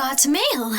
got mail.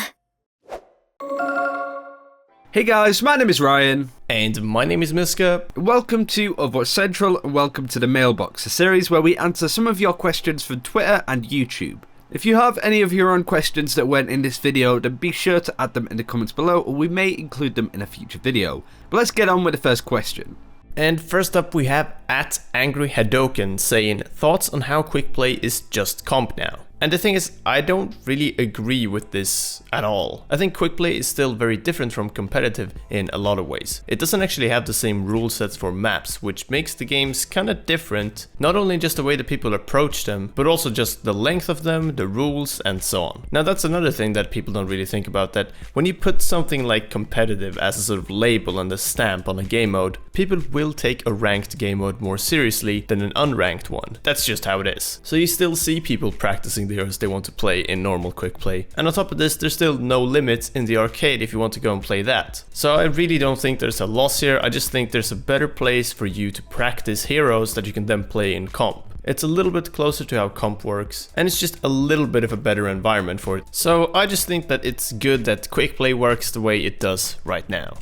Hey guys, my name is Ryan. And my name is Mysca. Welcome to Overwatch Central and welcome to the Mailbox, a series where we answer some of your questions from Twitter and YouTube. If you have any of your own questions that weren't in this video, then be sure to add them in the comments below, or we may include them in a future video. But let's get on with the first question. And first up we have @AngryHadoken saying, thoughts on how quick play is just comp now? And the thing is, I don't really agree with this at all. I think quick play is still very different from competitive in a lot of ways. It doesn't actually have the same rule sets for maps, which makes the games kinda different, not only just the way that people approach them, but also just the length of them, the rules, and so on. Now that's another thing that people don't really think about, that when you put something like competitive as a sort of label and a stamp on a game mode, people will take a ranked game mode more seriously than an unranked one. That's just how it is. So you still see people practicing the heroes they want to play in normal quick play. And on top of this, there's still no limits in the arcade if you want to go and play that. So I really don't think there's a loss here. I just think there's a better place for you to practice heroes that you can then play in comp. It's a little bit closer to how comp works, and it's just a little bit of a better environment for it. So I just think that it's good that quick play works the way it does right now.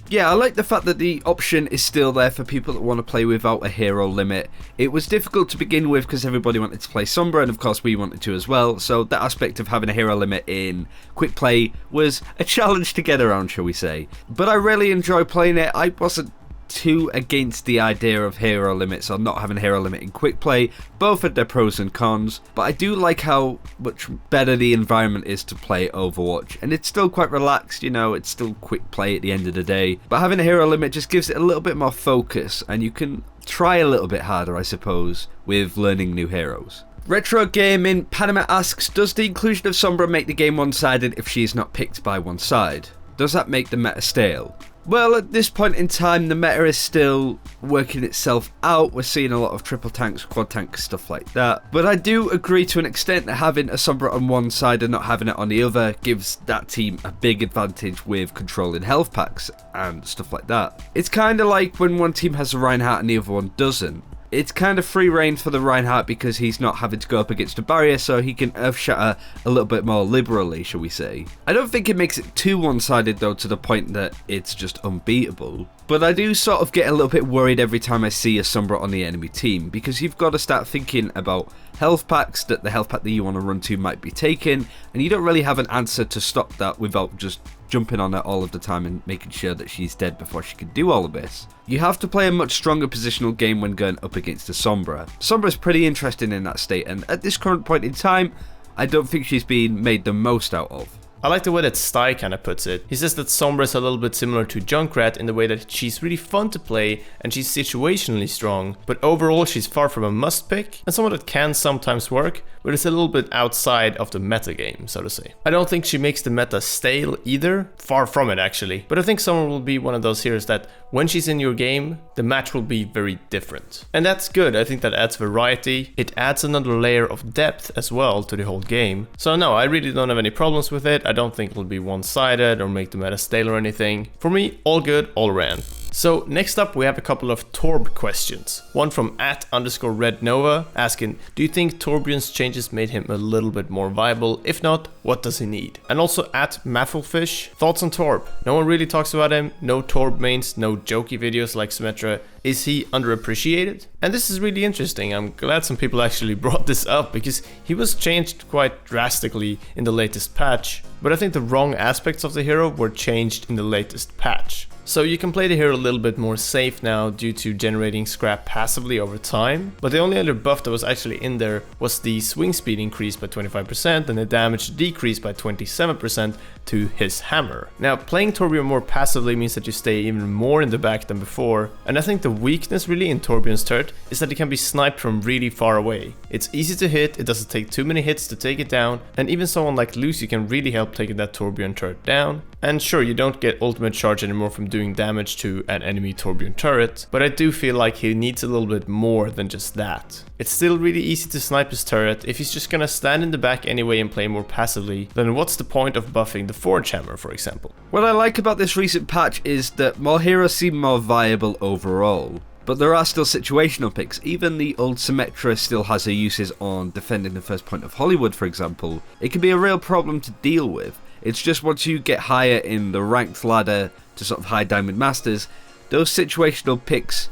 Yeah, I like the fact that the option is still there for people that want to play without a hero limit. It was difficult to begin with because everybody wanted to play Sombra, and of course we wanted to as well, so that aspect of having a hero limit in quick play was a challenge to get around, shall we say. But I really enjoy playing it. I wasn't too against the idea of hero limits or not having a hero limit in quick play. Both had their pros and cons, but I do like how much better the environment is to play Overwatch, and it's still quite relaxed, you know, it's still quick play at the end of the day, but having a hero limit just gives it a little bit more focus, and you can try a little bit harder, I suppose, with learning new heroes. Retro Gaming Panama asks, does the inclusion of Sombra make the game one-sided if she is not picked by one side? Does that make the meta stale? Well, at this point in time, the meta is still working itself out. We're seeing a lot of triple tanks, quad tanks, stuff like that. But I do agree to an extent that having a Sombra on one side and not having it on the other gives that team a big advantage with controlling health packs and stuff like that. It's kind of like when one team has a Reinhardt and the other one doesn't. It's kind of free reign for the Reinhardt because he's not having to go up against a barrier, so he can earth shatter a little bit more liberally, shall we say. I don't think it makes it too one-sided though, to the point that it's just unbeatable. But I do sort of get a little bit worried every time I see a Sombra on the enemy team, because you've got to start thinking about health packs, that the health pack that you want to run to might be taken, and you don't really have an answer to stop that without just jumping on her all of the time and making sure that she's dead before she can do all of this. You have to play a much stronger positional game when going up against a Sombra. Sombra's pretty interesting in that state, and at this current point in time, I don't think she's being made the most out of. I like the way that Sty kind of puts it. He says that Sombra is a little bit similar to Junkrat in the way that she's really fun to play and she's situationally strong, but overall she's far from a must pick and someone that can sometimes work, but it's a little bit outside of the meta game, so to say. I don't think she makes the meta stale either, far from it actually, but I think Sombra will be one of those heroes that when she's in your game, the match will be very different. And that's good. I think that adds variety. It adds another layer of depth as well to the whole game. So no, I really don't have any problems with it. I don't think it'll be one-sided or make the meta stale or anything. For me, all good, all around. So next up we have a couple of Torb questions. One from @_RedNova asking, do you think Torbjorn's changes made him a little bit more viable? If not, what does he need? And also @Mafflefish, thoughts on Torb? No one really talks about him, no Torb mains, no jokey videos like Symmetra. Is he underappreciated? And this is really interesting. I'm glad some people actually brought this up because he was changed quite drastically in the latest patch, but I think the wrong aspects of the hero were changed in the latest patch. So you can play the hero a little bit more safe now due to generating scrap passively over time, but the only other buff that was actually in there was the swing speed increase by 25% and the damage decrease by 27% to his hammer. Now playing Torbjorn more passively means that you stay even more in the back than before, and I think the weakness really in Torbjorn's turret is that it can be sniped from really far away. It's easy to hit, it doesn't take too many hits to take it down, and even someone like Lucy can really help taking that Torbjorn turret down. And sure, you don't get ultimate charge anymore from doing damage to an enemy Torbjorn turret, but I do feel like he needs a little bit more than just that. It's still really easy to snipe his turret. If he's just gonna stand in the back anyway and play more passively, then what's the point of buffing the Forge Hammer, for example? What I like about this recent patch is that more heroes seem more viable overall. But there are still situational picks. Even the old Symmetra still has her uses on defending the first point of Hollywood, for example. It can be a real problem to deal with. It's just once you get higher in the ranked ladder to sort of high diamond masters, those situational picks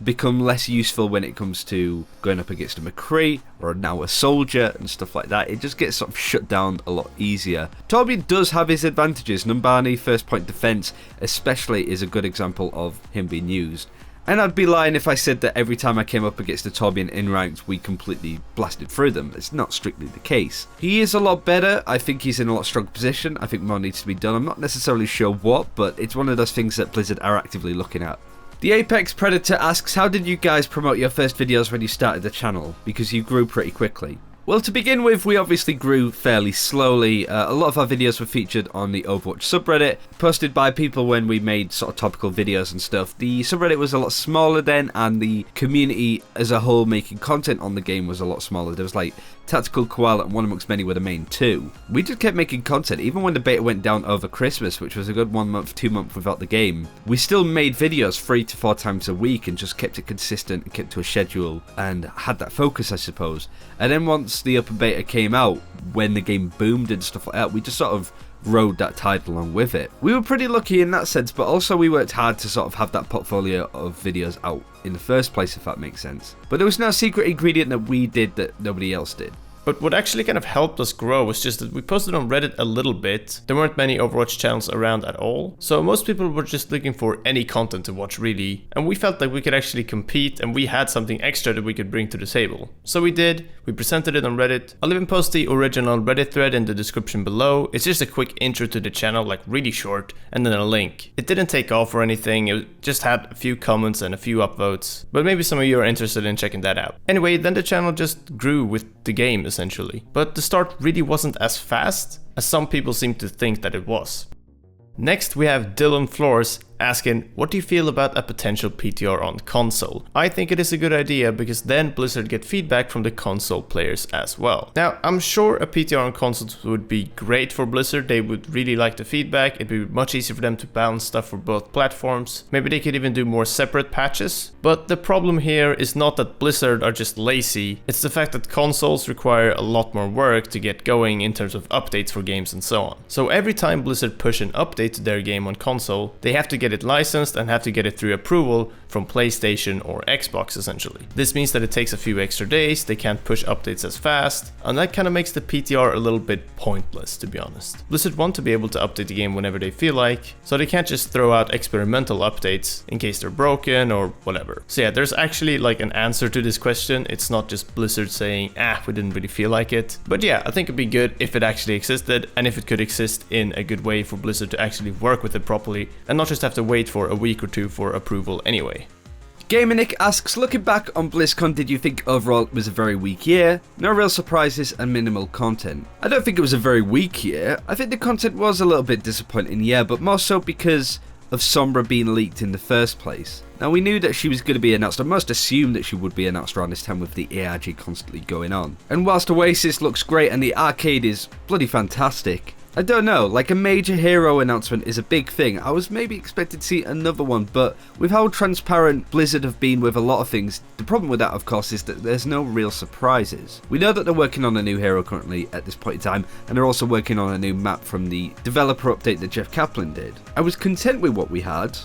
become less useful when it comes to going up against a McCree or now a soldier and stuff like that. It just gets sort of shut down a lot easier. Torbjorn does have his advantages. Numbani first point defense especially is a good example of him being used. And I'd be lying if I said that every time I came up against a Torbjorn in ranked, we completely blasted through them. It's not strictly the case. He is a lot better. I think he's in a lot stronger position. I think more needs to be done. I'm not necessarily sure what, but it's one of those things that Blizzard are actively looking at. The Apex Predator asks, how did you guys promote your first videos when you started the channel? Because you grew pretty quickly. Well, to begin with, we obviously grew fairly slowly. A lot of our videos were featured on the Overwatch subreddit, posted by people when we made sort of topical videos and stuff. The subreddit was a lot smaller then, and the community as a whole making content on the game was a lot smaller. There was like Tactical Koala and One Amongst Many were the main two. We just kept making content, even when the beta went down over Christmas, which was a good 1 month, 2 months without the game. We still made videos 3 to 4 times a week and just kept it consistent and kept to a schedule and had that focus, I suppose. And then once the open beta came out, when the game boomed and stuff like that, we just sort of rode that tide along with it. We were pretty lucky in that sense, but also we worked hard to sort of have that portfolio of videos out in the first place, if that makes sense. But there was no secret ingredient that we did that nobody else did. But what actually kind of helped us grow was just that we posted on Reddit a little bit. There weren't many Overwatch channels around at all, so most people were just looking for any content to watch really, and we felt like we could actually compete and we had something extra that we could bring to the table. So we did, we presented it on Reddit. I'll even post the original Reddit thread in the description below. It's just a quick intro to the channel, like really short, and then a link. It didn't take off or anything, it just had a few comments and a few upvotes, but maybe some of you are interested in checking that out. Anyway, then the channel just grew with the game essentially. But the start really wasn't as fast as some people seem to think that it was. Next we have Dylan Flores asking, what do you feel about a potential PTR on console? I think it is a good idea because then Blizzard get feedback from the console players as well. Now, I'm sure a PTR on consoles would be great for Blizzard. They would really like the feedback. It'd be much easier for them to balance stuff for both platforms. Maybe they could even do more separate patches. But the problem here is not that Blizzard are just lazy. It's the fact that consoles require a lot more work to get going in terms of updates for games and so on. So every time Blizzard push an update to their game on console, they have to get it licensed and have to get it through approval from PlayStation or Xbox essentially. This means that it takes a few extra days, they can't push updates as fast, and that kind of makes the PTR a little bit pointless, to be honest. Blizzard want to be able to update the game whenever they feel like, so they can't just throw out experimental updates in case they're broken or whatever. So yeah, there's actually like an answer to this question. It's not just Blizzard saying, we didn't really feel like it. But yeah, I think it'd be good if it actually existed and if it could exist in a good way for Blizzard to actually work with it properly and not just have to wait for a week or two for approval anyway. Gamernick asks, looking back on BlizzCon, did you think overall it was a very weak year? No real surprises and minimal content. I don't think it was a very weak year. I think the content was a little bit disappointing, yeah, but more so because of Sombra being leaked in the first place. Now, we knew that she was going to be announced, I most assumed that she would be announced around this time with the ARG constantly going on. And whilst Oasis looks great and the arcade is bloody fantastic, I don't know, like a major hero announcement is a big thing. I was maybe expected to see another one, but with how transparent Blizzard have been with a lot of things, the problem with that, of course, is that there's no real surprises. We know that they're working on a new hero currently at this point in time, and they're also working on a new map from the developer update that Jeff Kaplan did. I was content with what we had.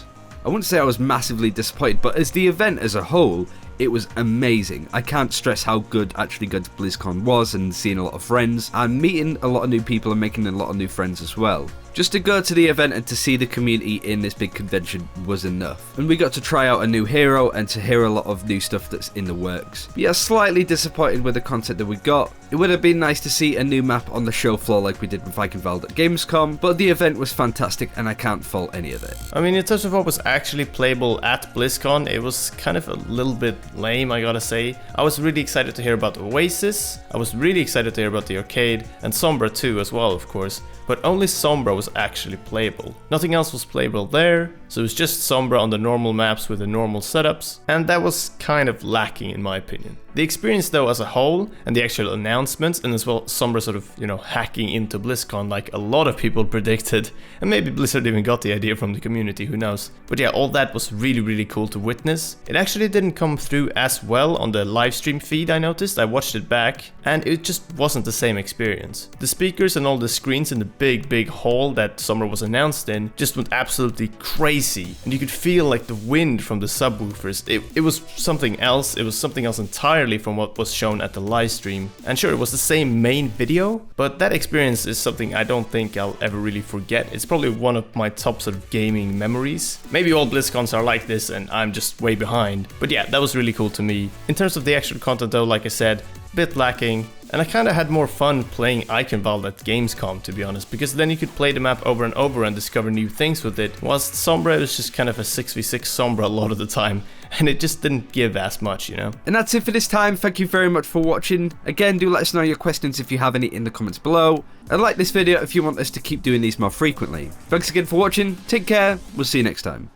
I wouldn't say I was massively disappointed, but as the event as a whole, it was amazing. I can't stress how good actually going to BlizzCon was, and seeing a lot of friends and meeting a lot of new people and making a lot of new friends as well. Just to go to the event and to see the community in this big convention was enough. And we got to try out a new hero and to hear a lot of new stuff that's in the works. But yeah, slightly disappointed with the content that we got. It would have been nice to see a new map on the show floor like we did with Vikingvald at Gamescom, but the event was fantastic and I can't fault any of it. I mean, in terms of what was actually playable at BlizzCon, it was kind of a little bit lame, I gotta say. I was really excited to hear about Oasis, I was really excited to hear about the arcade, and Sombra too as well, of course. But only Sombra was actually playable. Nothing else was playable there, So it was just Sombra on the normal maps with the normal setups, and that was kind of lacking in my opinion. The experience though as a whole, and the actual announcements, and as well Sombra sort of, hacking into BlizzCon like a lot of people predicted, and maybe Blizzard even got the idea from the community, who knows. But yeah, all that was really, really cool to witness. It actually didn't come through as well on the live stream feed, I noticed. I watched it back, and it just wasn't the same experience. The speakers and all the screens in the big hall that Sombra was announced in just went absolutely crazy, and you could feel like the wind from the subwoofers. It was something else. It was something else entirely from what was shown at the live stream. And sure, it was the same main video, but that experience is something I don't think I'll ever really forget. It's probably one of my top sort of gaming memories. Maybe all BlizzCons are like this and I'm just way behind. But yeah, that was really cool to me. In terms of the actual content though, like I said, a bit lacking. And I kinda had more fun playing Eichenwald at Gamescom, to be honest, because then you could play the map over and over and discover new things with it, whilst Sombra was just kind of a 6v6 Sombra a lot of the time, and it just didn't give as much, And that's it for this time. Thank you very much for watching. Again, do let us know your questions if you have any in the comments below, and like this video if you want us to keep doing these more frequently. Thanks again for watching, take care, we'll see you next time.